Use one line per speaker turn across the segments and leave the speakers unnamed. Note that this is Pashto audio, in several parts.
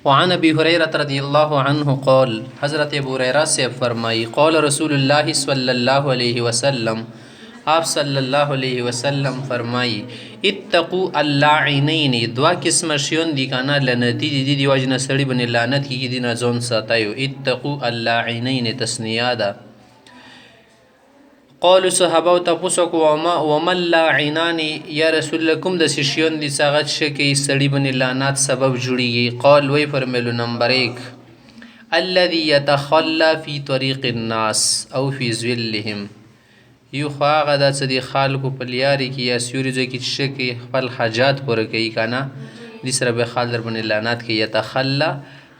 وعن ابی هریرة رضی اللہ عنہ قول، حضرت ابو ہریرہ سے فرمائی، قول رسول اللہ صلی اللہ علیہ وسلم، آپ صلی اللہ علیہ وسلم فرمائی، اتقوا اللاعنین، دوا قسم شیون دی کانا لعنتی دی دی وجنه سړی باندې لعنت کیږي دی نه ځون ساتایو. اتقوا اللاعنین تسنیه ده. قالو صحابه تاسو کو وما اللاعنان یا رسول الله کوم د شیون دي څنګه چې کی سړی باندې لعنت سبب جوړیږي؟ قال وی فرمایلو نمبر 1 الذي يتخلى في طريق الناس او في ظلهم، یو خو هغه د څه د خلکو په لیارې کې یا سیوري ځای کې چې کی خپل حاجات پوره کوي کنه د سره به خال در باندې لعنت کې يتخلى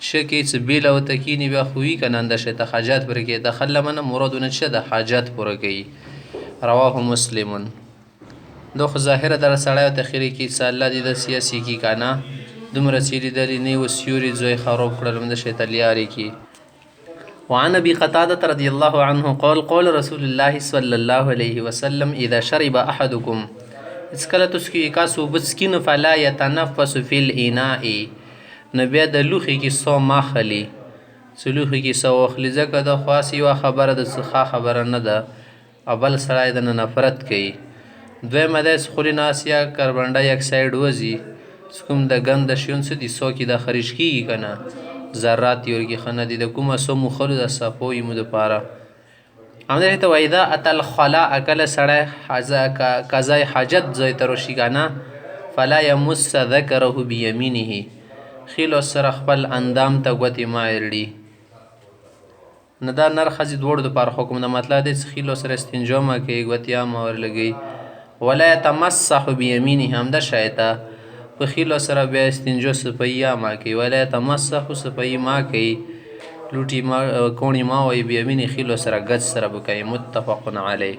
شکی چې بیل او تکینی بیا خوی کنه د شته حاجات پر کې تخلى من مرادونه شه د حاجات پوره کوي. رواه مسلمون. دو خو ظاهر در سړی ته خیری کې چې الله دې د سیاسي کې کنه دومره سیری دلی نه و سیوري ځای خراب کړل د شته لیارې کې. وعن ابي قتاده رضي الله عنه قال قال رسول الله صلى الله عليه وسلم اذا شرب احدكم، اسکله تسکی کاسو بسکین فلا يتنفس في الاناء، نو بیا د لوښي کې سو ماخلي چې لوښي کې سو واخلي، ځکه د خاص یوه خبره د څخه خبره نه ده او بل سړی د نه نفرت کوي. دویمه دی چې خولې نه یا کاربن ډای اکساید وځي چې کوم د ګنده شیون څه دي سو کې د خارج کېږي که نه ذرات یې ورکې ښه نه دي د کومه سو مخلو د صفو یې مو دپاره. همداسې ته وایي دا اتل خلا کله سړی قضای حاجت ځای ته راشي که نه فلا یمس ذکره بیمینه، خیلو سره خپل اندام ته ګوتې ما اړي. نه دا نر ښځې دواړو دپاره حکم د مطلب دی چې خیلو سره استنجا مه کوي ګوتې ما ورلګوي. ولا یتمسح بیمینه، همده شایته په خیلو سره بیا استنجا صفایي ما کوي. ولا یتمسح صفایي ما کوي لوټي ما کوڼې ما وایي بیمینې خیلو سره ګچ سره به کوي. متفق علیه.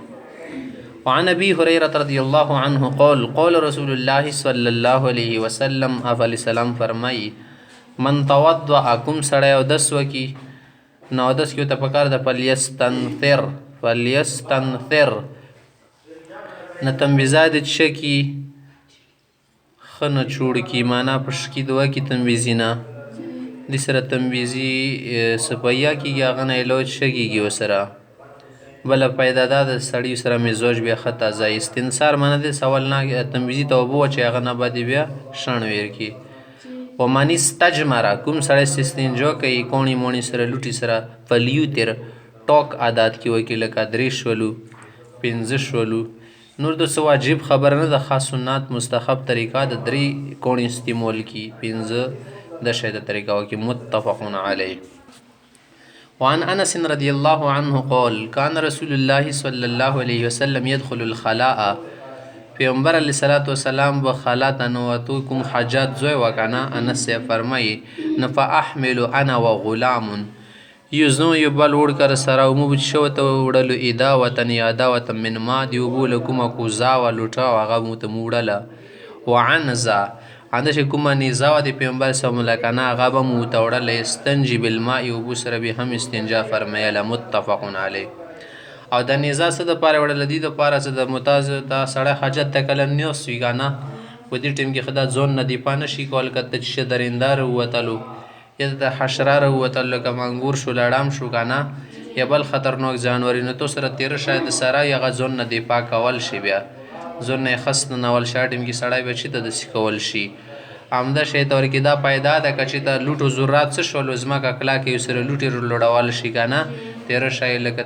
وعن ابي هريره رضي الله عنه قال قال رسول الله صلى الله عليه وسلم، افعلی سلام فرمائی، من توضع کوم سړی اودس وکي نو اودس کې ته پکار د فلیستنثر نه تنبیزاد چکی خنه چوړ کی معنا پشکی دوا کی تنبیزی نه د سره تنبیزی سپیا کیږي هغه نه علاج شګیږي وسره. بله پیدا ده د سړي سره مزاج بیا ښه تازه استنصار منه دی سوال نه تنبیزي ته اوبه واچوي هغه نه باندې بیا شڼ ویر کي. ومن استجمره کوم سړی استنجا کوي کوڼي موڼي سره لوټي سره فلیوتر ټوک عادات کې وکړي لکه 3 شولو 15 شولو. نور د څه واجب خبره نه ده، خاص سنت مستحب طریقه د 3 کوڼي استعمال کی 15 د شی د طریقه وکړي. متفق علیه. وعن انس رضی الله عنه قال كان رسول الله صلی الله علیه وسلم يدخل الخلاء، پیغمبر علیه الصلاة والسلام به خلا ته ننوتو کوم حاجات زوی وکنه. انس فرمایي فاحمل انا وغلام، یو زه یو بل وړ کر سره او موږ شو ته وړلو اداوتن یا اداوتن من ما دی اوبو له کومه کوزا و لوټه هغه مو ته موړله. وعنزه عنده کومه نیزه وه د پیغمبر صلی الله علیه کنه هغه به مو ته وړله. استنجي بالماء اوبو سره به هم استنجا فرمیله. متفق علیه. او د نیزه څه دپاره وړله دي دپاره چې د متاز ته سړی حاجت ته کله نیوس وي که نه په دې ټیم کې خدا ځون نه دفاع نه شي کول که ته چې درنده راووتلو یا د حشره راووتلو لکه منګور شو لړم شو که نه یا بل خطرناک جانوري نو تو سره تېره شاید سره هغه ځون نه دفاع کول شي بیا ځون نه یې خس ننول شي ټیم کې سړی به چې ته داسې کول شي. همدا شی ته ورکې دا پیدا ده که چې ته لوټو ضرورت څه شولو ځمکه کلاکې یو سره لوټې لوړول شي که نه تیره شی لکه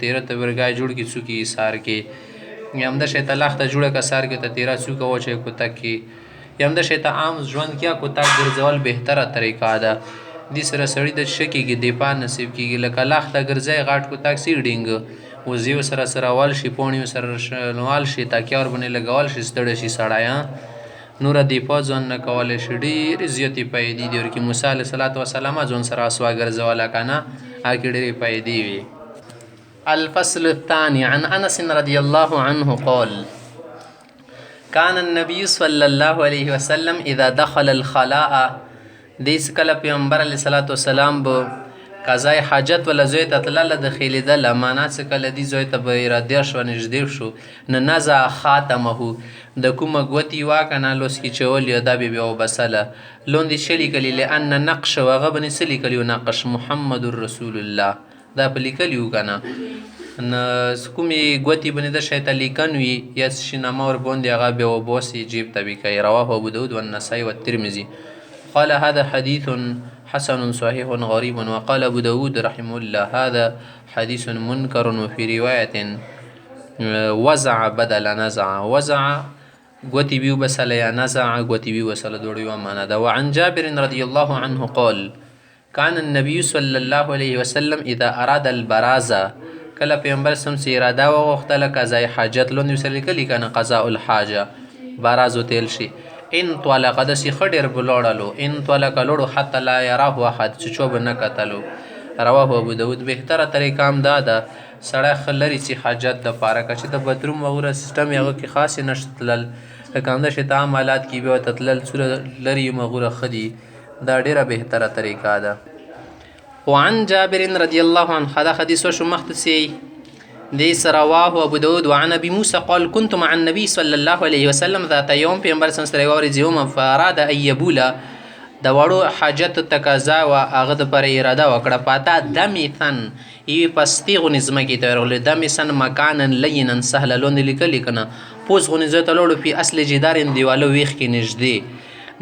تیره تبرګای جوړ کې څوکې ایثار کې یا همدا شی ته لخته جوړه که سار کې ته تیره څوکه واچوي کوتک کې یا همدا شی ته عام ژوند کې کوتک ګرځول بهتره طریقه ده. دې سره سړي د څه کېږي دفاع نصیب کېږي لکه لخته ګرځی غټ کوتک سي ډینګ وزې ورسره سرول شي پوڼې ورسره نوال شي تاکیا ورباندې لګول شي ستړی شي سړی نوره دفاع ځان نه کولی شي. ډېرې زیاتې فایدې دي ورکې موسی علیه صلات وسلام ځان سره اسوا ګرځوله که نه هغه کې ډېرې فایدې وي. الفصل الثاني عن انس رضی الله عنه قال كان النبي صلى الله عليه وسلم اذا دخل الخلاء، دیس کله پیغمبر علیه صلات وسلام به قضای حاجت ولا زوی ته تلله د خیلېدله معنا څه کله دي زوی ته به ارادې شوه نږدې شو نه نزع خاتمه د کومه ګوتې وه که نه لوس کې چول یا دا به بیا وبسله لوندې څه لیکلي لأن نقش و هغه به څه لیکلي وو نقش محمد رسول الله دا په لیکلي وو که نه کومې ګوتې به د شی ته لیکن وي یا شینامه ورباندې هغه بیا وباسي جیب ته به کوي رواه ابو داود والنسائي والترمذي قال هذا حديث حسن صحيح غريب وقال أبو داود رحمه الله هذا حديث منكر وفي رواية وزع بدل نزع وزع قوتي بيو بسل يا نزع قوتي بيو بسل دوري ومانا دا وعن جابر رضي الله عنه قال كان النبي صلى الله عليه وسلم إذا أراد البرازة کله پیغمبر سم سي اراده وغوښتله قضای حاجت لوندې ورسره لیکلي که نه قضاء الحاجه باراز وتیل شي ان طلق داسې ښه ډېر به لوړلو ان طلق لوړو حتی لا یراه احد چې چا به نه کتلو رواه ابو داود بهتره طریقه هم دا ده سړی ښه لرې سي حاجت دپاره که چې د بتروم وغوره سیسټم یې هغه کې خاص یې نشته تلل لکه همدا چې ته عام حالات کې بیا ورته تلل څومره لرې مغوره ښه دي دا ډېره بهتره طریقه ده وعن جابر رضي الله عنه هذا حديث وشو مختصي ديس رواه أبو داود وعن أبي موسى قال كنت مع النبي صلى الله عليه وسلم ذات يوم پیغمبر صلی الله علیه و سلم فاراد ان يبولا د وړو حاجت تقاضا و هغه د پر اراده وکړه پاتا دمیثن ای پستی غو نظم کی ته ورغله دمیثن مکانا لینا سهل لون لیکل کنه پوز غو نظم ته لوړو په اصل جدار دیوالو ویخ کې نږدې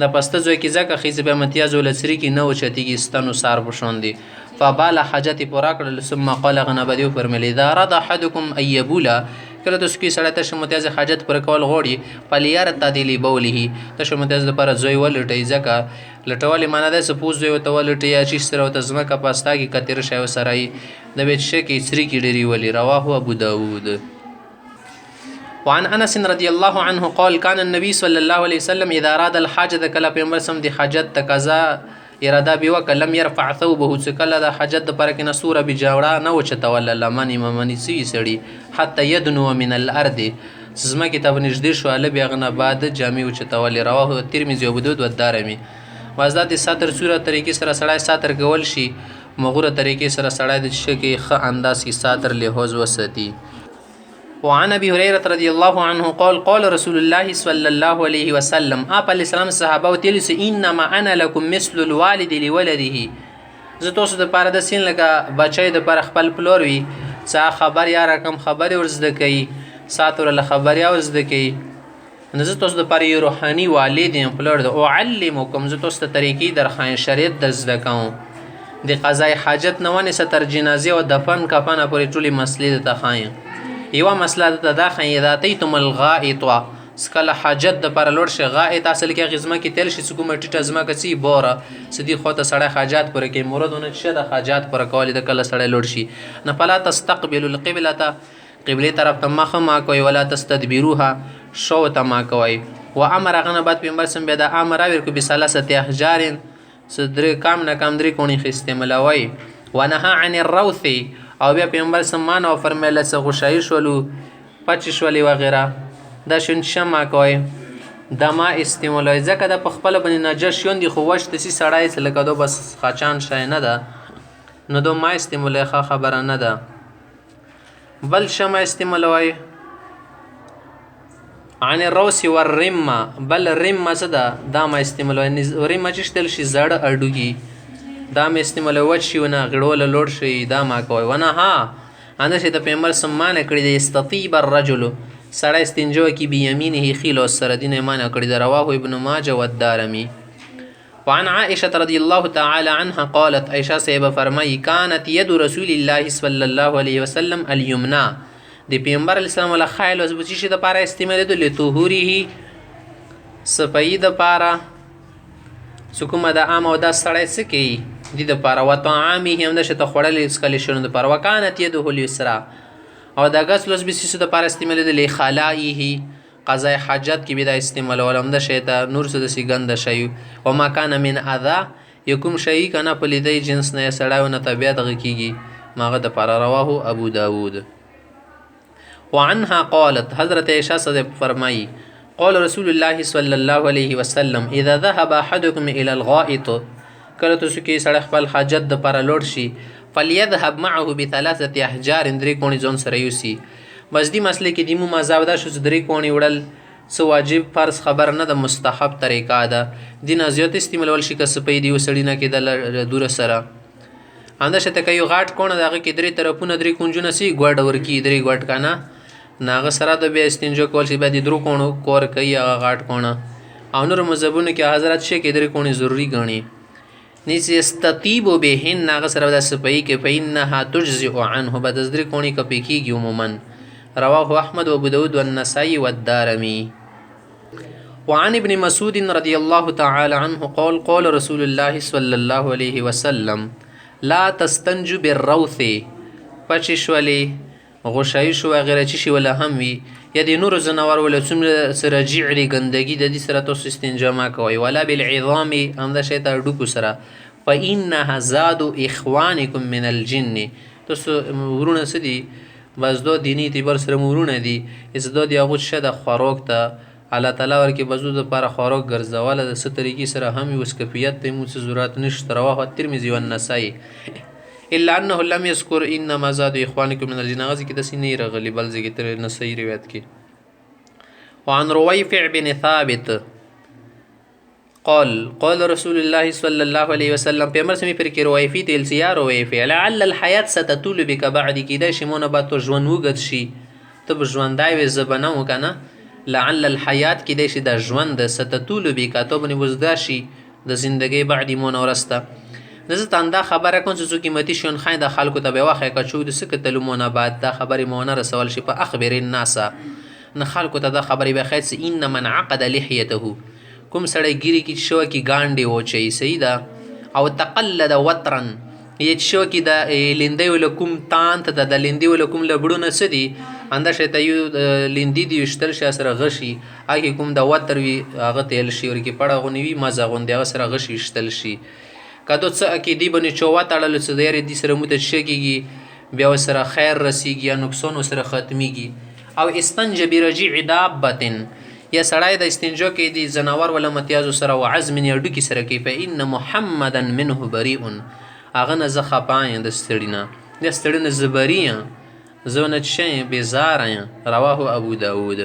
د پسته زوی کې ځکه خیزه به امتیاز ولسری کې نه وچتیږي ستنو سار بشوندي فبال حاجت پورا کړل ثم قال غنبدیو فرمل اذا رضى احدكم ان يبولا کله تاسو کې سړی ته متیاز حاجت پر کول غوړي پلیار تعدیلی بوله ته متیاز لپاره زوی ولټي ځکه لټول معنا ده سپوز زوی ته ولټي یا چې سره ته زما کا پاستا کې کتر شای وسرای د بیت شکی سری کې ډری ولی رواه ابو داود وعن انس رضي الله عنه قال كان النبي صلى الله عليه وسلم اذا اراد الحاجه كلا پیغمبر سم دي حاجت تقاضا اراده بي وک لم يرفع ثوبه سكلا د حاجت پر کې نسوره بجاوړه نه وچته ولا لمنی ممنی سي سړي حتى يدنو من الارض سزما کتاب نږدې شو ال بیا غنه بعد جامع وچته ول رواه ترمذي ابو داود والدارمي وازداد ساتر صورت طریقې سره سړی ساتر کول شي مغوره طریقې سره سړی د شکی خ انداز کی ساتر له حوز وسدي وعن ابي هريره رضي الله عنه قال قال رسول الله صلى الله عليه وسلم آپ علیہ السلام صحابه وتلی انما انا لكم مثل الوالد لولده زه تاسو د پاره د سین لکه بچی د پر خپل پلور وي څه خبر یا رقم خبر ورزده کوي ساتور له خبر یا ورزده کوي نو زه تاسو د پاره روحاني والد یم پلور د اعلمکم زه تاسو ته طریقې درخوایم شریعت د زده کوم د قضای حاجت نه ونه ستر جنازه او دفن کفن پورې ټولې مسلې د تخایم یو مسله د داخه اذا تیتم الغائط سکل حاجت د پر لور شي غائط اصل کې غزمه کې تل شي کومه ټیټه زما کسي بوره سدي خو ته سړی حاجات پر کې مرادونه شه د حاجات پر کول د کله سړی لور شي نه فلا تستقبل القبلة قبله طرف ته مخ ما کوي ولا تستدبروها شو ته ما کوي و امر غنه بعد پیغمبر سم به د امر ور کو بسلاسه احجار صدر کام نه کام درې کونی خستملوي ونهى عن الروث او بیا پیغمبر سمان او فرمایله څه غشایش ولو پچ شولې وغیرہ دا شون شمع کوي دما استعمالوي ځکه د پخپل باندې نجس شون دي خو وشت سي سړای سره لکه دو بس خاچان شای نه ده نو دو ما استعمالوي خبره نه ده بل شمع استعمالوي عن الروس والرمه بل رمه څه ده دا ما استعمالوي رمه چې تل شي زړه اډوږي دا مې استعمال وچ شي ونه غړول لوړ شي دا ما کوي ونه ها انده چې د پیغمبر سمانه کړی د استطيب الرجل سړی استنجو کی بيمينه خيل او سره دینه مانه کړی د رواه ابن ماجه والدارمي وعن عائشه رضي الله تعالى عنها قالت عائشه صاحبه فرمایي كانت يد رسول الله صلى الله عليه وسلم اليمنى د پیغمبر اسلام له خایل او زبچی شي د پاره استعمال د لتوهوره صفای د پاره سکومه د عام او د سړی سکی دي د پاره و طعامه هم د شته خړلې سکلی شنو د پاره وکانت يده اليسرى او د غسل بسیسو د پاره استعمال د لخلائه قضاء حاجت کې به د استعمال ولهم د شیطه نور څه د سیګند شي او ما کان من اذا یکم شی کنه په لیدې جنس نه سړاونه طبيعت غکیږي ماغه د پاره رواه ابو داود وعنها قالت حضرت عائشہ سے فرمائی قال رسول الله صلى الله عليه وسلم اذا ذهب احدكم الى الغائط کله تاسو کې سړی خپل حاجت د پر لوړ شي فلیذهب معه بثلاثه احجار 3 کوڼې ځون سره یوسي. بس دې مسلې کې د مذهب دا شو چې 3 کوڼې وړل څه واجب فرض خبر نه ده، مستحب طریقه ده. دې نه زیات استعمالول شي که سپی د یو سړي نه کېدل دوره سره همداسې ته که یو غاټ کوڼه د هغه کې 3 طرفونه 3 کونجونه سي ګوډ ورکي 3 ګوډ که نه نو هغه سره د بیا استنجا کول شي. بیا د 3 کوڼو کور کوي هغه غاټ کوڼه. او نورو مذهبونو کې حضرت شي کې 3 کوڼې ضروري ګڼي. نیس یستطیب بهن هغه سره د سپی کې فإنها تجزئ عنه به د 3 کوڼې کپې کېږي عموما. رواه احمد و ابو داود والنسائي والدارمي. وعن ابن مسعود رضي الله تعالى عنه قال قال رسول الله صلى الله عليه وسلم لا تستنجو بالروث. پچې شولې غوښایي شو وغیره چې شي ولا هم وي یا د نورو ځناور ولا څومره سره جعلي ګندګي د دې سره تاسو استنجا ما کوئ. ولا بالعظام همدا شی ته ډوکو سره. فإنها زاد اخوانکم من الجن. تاسو ورونه څه دي بس دو دیني اعتبار سره ورونه دي ازداد د هغو څه د خوراک ته الله تعالی ورکې بزو دپاره خوراک ګرځوله د څه طریقې سره هم یو سکفیت ته مو څه ضرورت نشته. رواه الترمذي والنسائي الا انه لم يذكر انما زاد اخوانكم من الجن. هغه ځای کې داسې نه راغلي بل ځای کې تر نسایي روایت کې. وعن رويفع بن ثابت قال قال رسول الله صلى الله عليه وسلم پیغمبر سمې پر کې رويفي تل سیا رويفع لعل الحياه ستطول بك بعد کېدای شي مونږ به تو ژوند وګد شي ته به ژوندی وې زه به نه و که نه. لعل الحیات کېدای شي دا ژوند ستطول بک تو باندې اوږده شي د زندګۍ بعد مون ورسته. زه ته دا خبره کوم چې څو قیمتي شیان ښایي د خلکو ته به وښیه که چوک د څه کتلو مونه بعد دا خبرې مونه رسول شي په اخبر الناس نه خلکو ته دا خبرې به ښایي چې ان من عقد لحیته کوم سړی ګیرې کې شوه کې ګانډې وچوي صحیح ده او تقلد وطرا یا چې شوه کې د لیندۍ وله کوم تانت ده د لیندۍ وله کوم لبړونه څه دي انده شی ته یو لیندي دي ویشتل شي سره غشي هغې کوم د وتر وي هغه تیل شي ورکې پړه غونې وي مزه غوندې هغه سره غشي ویشتل شي. که دو څه عقیدې باندې چوه تړلو څه د یارې دې سره موته څه کېږي بیا ورسره خیر رسېږي یا نقصان ورسره ختمیږي. او استنجه برجیع دابة یا سړی د استنجا کې د ځناور ولا متیازو سره و عزم یا ډوکي سره کوي. فإن محمدا منه بریء هغه نه زه خفه یم د ستړي نه د ستړي نه زه بري یم زه نه څه یم بېزاره یم. رواه ابو داود.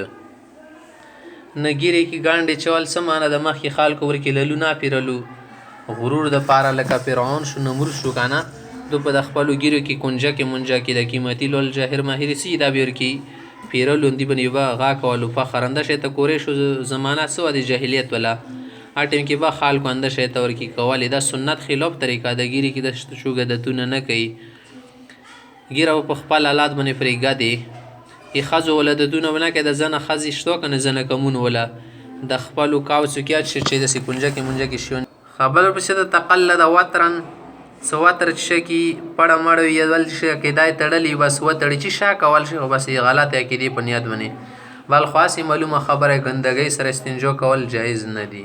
نه ګیرې کې ګانډې چول څه معنی د مخکې خلکو ورکې للو ناپېرلو غرور دپاره لکه فرعون شو نمرود شو که نه دو په د خپلو ګیرو کې کنجه کې منجه کې د قیمتي لول جاهر ماهر سي دا به ورکې پیرلو دوی باندې به غا کولو فخر انده شی ته کورې شو زمانه څه وه د جاهلیت ولا هر ټایم کې به خلکو انده شی ته ورکې کولې دا سنت خلاف طریقه د ګیرې کې د شوګدتونه نه کوي. ګیره په خپل حالات باندې پرېږدي ای ښځو وله ددونه به نه کوي د زنه ښځې شته که نه زنه کمون وله د خپلو کاوڅو کې شي چې داسې کنجه کې منجه کې شي خبر پسې د تقلد وطرن څه وتر چې شي کې پړه مړه وي یا بل شي عقیده یې تړلي بس وتړي چې شا کول شي خو بس یې غلطې عقیدې په نیت باندې بل خاصې معلومه خبره ګندګۍ سره استنجا کول جایز نه دي.